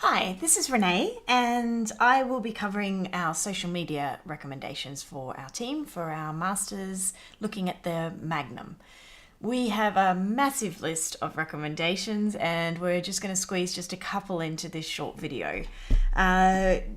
Hi, this is Renee, and I will be covering our social media recommendations for our team, for our masters, looking at the Magnum. We have a massive list of recommendations, and we're just going to squeeze just a couple into this short video.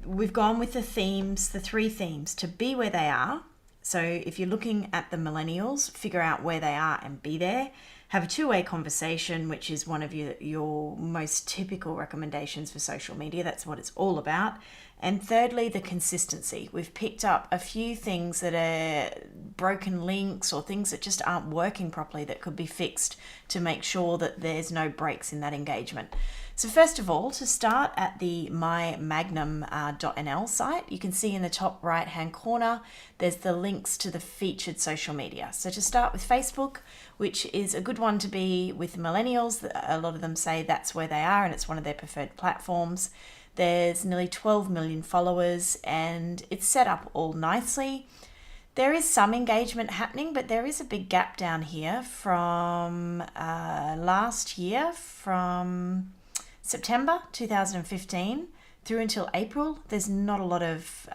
We've gone with the themes, the three themes, to be where they are. So if you're looking at the millennials, figure out where they are and be there. Have a two-way conversation, which is one of your most typical recommendations for social media. That's what it's all about. And thirdly, the consistency. We've picked up a few things that are broken links or things that just aren't working properly that could be fixed to make sure that there's no breaks in that engagement. So first of all, to start at the mymagnum.nl site, you can see in the top right hand corner, there's the links to the featured social media. So to start with Facebook, which is a good one to be with millennials. A lot of them say that's where they are and it's one of their preferred platforms. There's nearly 12 million followers and it's set up all nicely. There is some engagement happening, but there is a big gap down here from last year, from September 2015 through until April. There's not a lot of,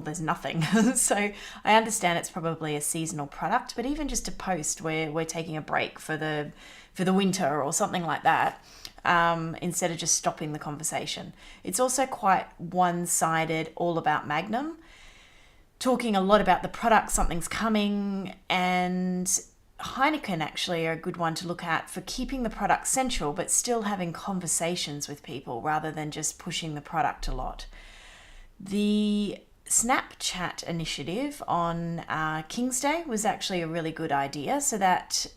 there's nothing. So I understand it's probably a seasonal product, but even just a post where we're taking a break for the winter or something like that, instead of just stopping the conversation. It's also quite one-sided, all about Magnum, talking a lot about the product, something's coming, and Heineken actually are a good one to look at for keeping the product central but still having conversations with people rather than just pushing the product a lot. The Snapchat initiative on King's Day was actually a really good idea. So that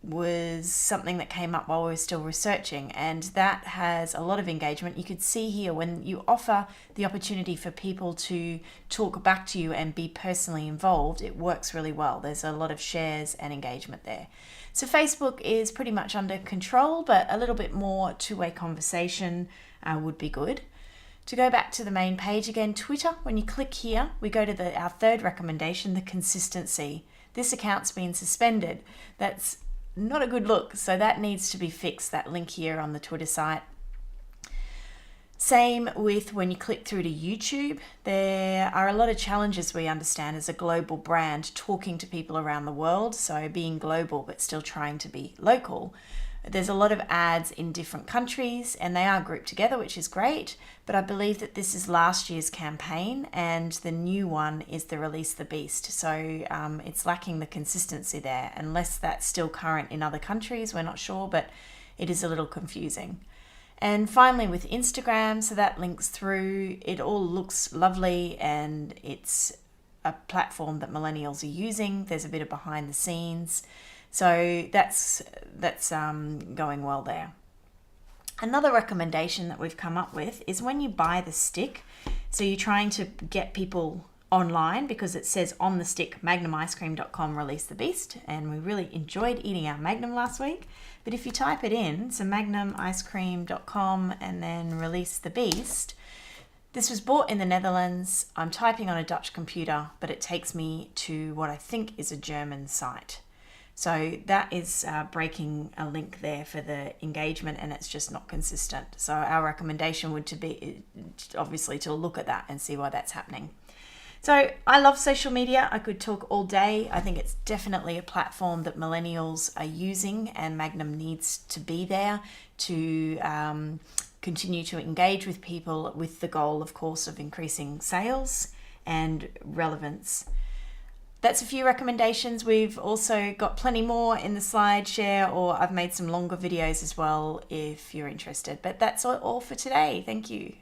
was something that came up while we were still researching, and that has a lot of engagement. You could see here when you offer the opportunity for people to talk back to you and be personally involved, it works really well. There's a lot of shares and engagement there. So Facebook is pretty much under control, but a little bit more two-way conversation would be good. To go back to the main page again, Twitter, when you click here, we go to our third recommendation, the consistency. This account's been suspended. That's not a good look, so that needs to be fixed, that link here on the Twitter site. Same with when you click through to YouTube. There are a lot of challenges, we understand, as a global brand talking to people around the world, so being global but still trying to be local. There's a lot of ads in different countries and they are grouped together, which is great, but I believe that this is last year's campaign and the new one is the Release the Beast. So it's lacking the consistency there, unless that's still current in other countries, we're not sure, but it is a little confusing. And finally with Instagram, so that links through, it all looks lovely and it's a platform that millennials are using. There's a bit of behind the scenes. So that's going well there. Another recommendation that we've come up with is when you buy the stick, so you're trying to get people online because it says on the stick, magnumicecream.com release the beast, and we really enjoyed eating our Magnum last week. But if you type it in, so magnumicecream.com and then release the beast, this was bought in the Netherlands. I'm typing on a Dutch computer, but it takes me to what I think is a German site. So that is breaking a link there for the engagement, and it's just not consistent. So our recommendation would to be obviously to look at that and see why that's happening. So I love social media. I could talk all day. I think it's definitely a platform that millennials are using, and Magnum needs to be there to continue to engage with people with the goal, of course, of increasing sales and relevance. That's a few recommendations. We've also got plenty more in the slide share, or I've made some longer videos as well if you're interested. But that's all for today. Thank you.